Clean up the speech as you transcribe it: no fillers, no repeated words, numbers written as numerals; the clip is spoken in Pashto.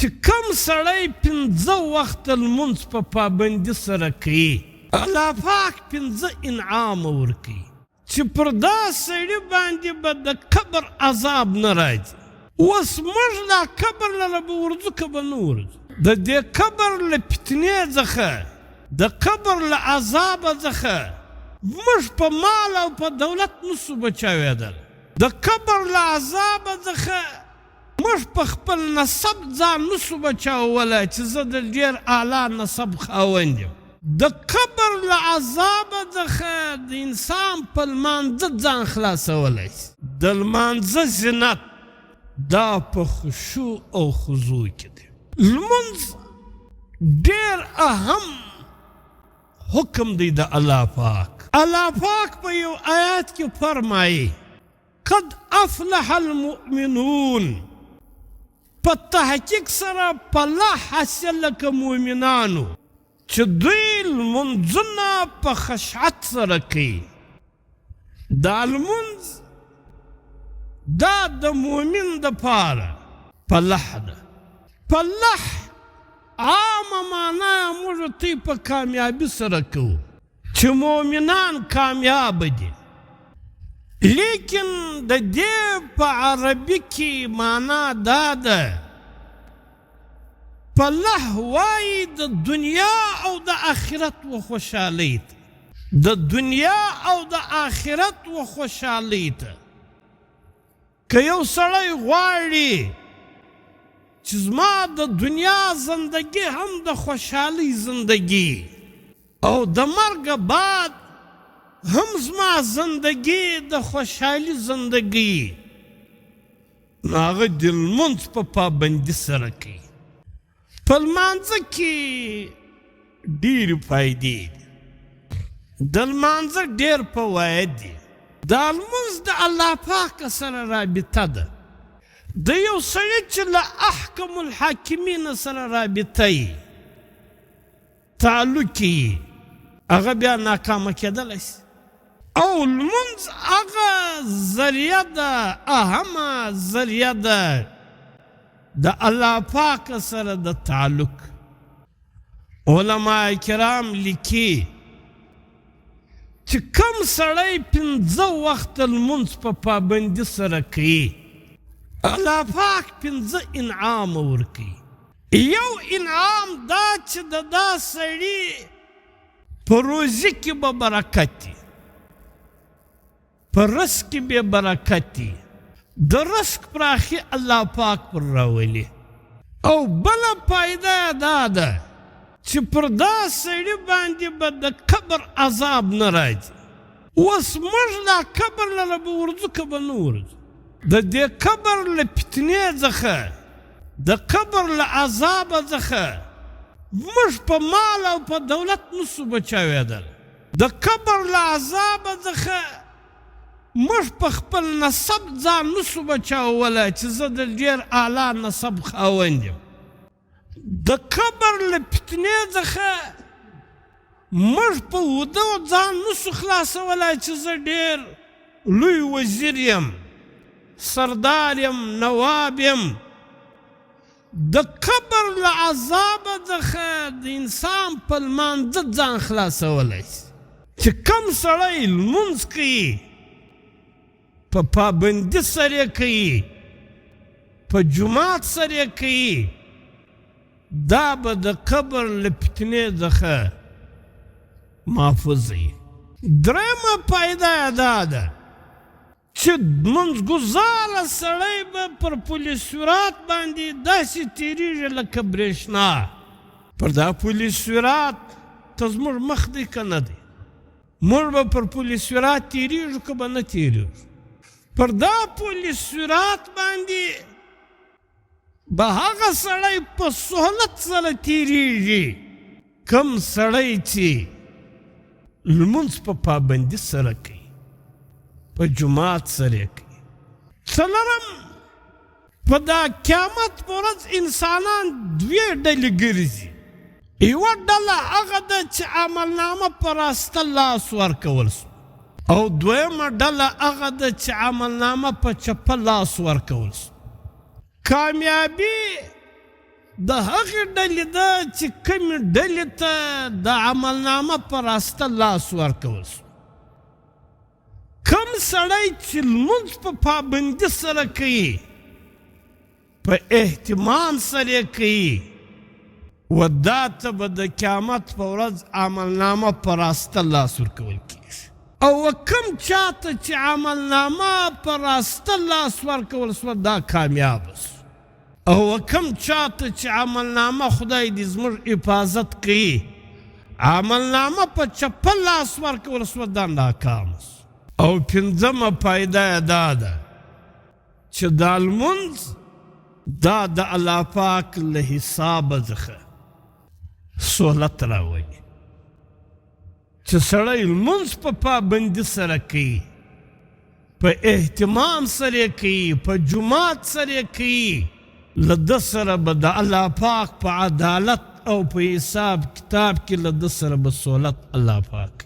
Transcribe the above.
چې کم سړی 5 وخته لمونځ په پابندي سره کوي الله پاک 5 انعام ورکوي چې پر دا سړي باندې به د قبر عذاب نه راځي. اوس موږ لا قبر لره به ورځو که به نه ورځو؟ د دې قبر له فتنې څخه د قبر له عذابه څخه موږ په مال او په دولت نسو بچاوېدل. د قبر له عذابه څخه موږ په خپل نسب ځان نسو بچاولی چې زه د ډېر اعلی نسب خاوند یم. د قبر له عذابه څخه د انسان په لمانځه ځان خلاصولی شي. د لمانځه زینت دا په خشوع او خضوع کې دی. لمونځ ډېر اهم حکم دی د الله پاک. الله پاک په یو آیات کې فرمایي قد افلح المؤمنون، په تحقیق سره فلاح حاصل لکه مؤمنانو چې دوی لمونځونه په خشعت سره کوي. دا لمونځ دا د مؤمن دپاره فلاح ده. فلاح عامه معنا موږ تی په کامیابي سره کوو چې مؤمنان کامیاب دي، لیکن د دې په عربي کې معنا دا ده فلاح وایي د دنیا او د آخرت و خوشحالۍ ته. د دنیا او د آخرت و خوشحالۍ ته که یو سړی غواړي چې زما د دنیا زندگی هم د خوشحالۍ زندگی او د مرګ بعد هم زما زندگی د خوشحالۍ زندگی، نو هغه د لمونځ په پابندي سره کوي. په لمانځه کې ډېرې فایدې دي. د لمانځه ډېر فواید دي. دا لمونځ د الله پاک سره رابطه ده. د یو سړي چې له احکم الحاکمین سره رابطه یي تعلق یي هغه بیا ناکامه کېدلی شي. او لمونځ هغه ذریعه ده، اهمه ذریعه ده د الله پاک سره د تعلق. علماء کرام لیکي چې کم سړی 5 وخته لمونځ په پابندي سره کوي الله پاک 5 انعام ورکوي. یو انعام دا چې د دا سړي په روزي کې به برکت وي، په رزق کې به برکت وي، د رزق پراخي الله پاک پر راولي. او بله فایده دا ده چې پر دا سړي باندې به د قبر عذاب نه راځي. اوس موږ لا قبر لره به ورځو که به نه ورځو؟ د دې قبر له فتنې څخه د قبر له عذابه څخه موږ په مال او په دولت نسو بچاوېدل. د قبر له عذابه څخه موږ په خپل نسب ځان نسو بچاولی چې زه د ډېر اعلی نسب خاوند یم. د قبر له فتنې څخه موږ په اوده ځان نسو خلاصولی چې زه ډېر لوی وزیر یم، سردار یم، نواب یم. د قبر له عذابه څخه د انسان په لمانځه ځان خلاصولی شي. چې کم سړی لمونځ کوي په پابندي سره کوي، په جماعت سره کوي، دا به د قبر له فتنې څخه محفوظ وي. درېیمه فایده یې دا ده چې لمونځګزاره سړی به پر پل صراط باندې داسې تېرېږي لکه برېښنا. پر دا پل صراط ته زموږ مخ دی که نه دی؟ موږ به پر پل صراط تېرېږو که به نه تېرېږو؟ پر دا پل صراط باندې به هغه سړی په سهولت سره تېرېږي کم سړی چې لمونځ په پابندي سره کوي، په جماعت سره کوي. څلورم، په دا قیامت په ورځ انسانان 2 ډلې ګرځي. یوه ډله هغه ده چې عملنامه په راسته لاس ورکول سو، او دویمه ډله هغه ده چې عملنامه په چپه لاس ورکول سو. کامیابي د هغې ډلې ده چې کومې ډلې ته د عملنامه په راسته لاس ورکول سو. کوم سړی چې لمونځ په پابندي سره کوي، په اهتمام سره یې کوي، و دا ته به د قیامت په ورځ عملنامه په راسته لاس ورکول کېږي. او کوم چاته چې عملنامه په راسته لاس ورکول سوه دا کامیابه سو. او کوم چاته چې عملنامه خدای دې زموږ حفاظت کوي، عملنامه په چپه لاس ورکول سوه دا ناکامه سو. او پنځمه فایده یې دا ده چې دا لمونځ دا د الله پاک له حسابه څخه سهولت راولي. چې سړی لمونځ په پابندي سره کوي، په اهتمام سره یې کوي، په جماعت سره یې کوي، له ده سره به د الله پاک په عدالت او په حساب کتاب کې له ده سره به سهولت الله پاک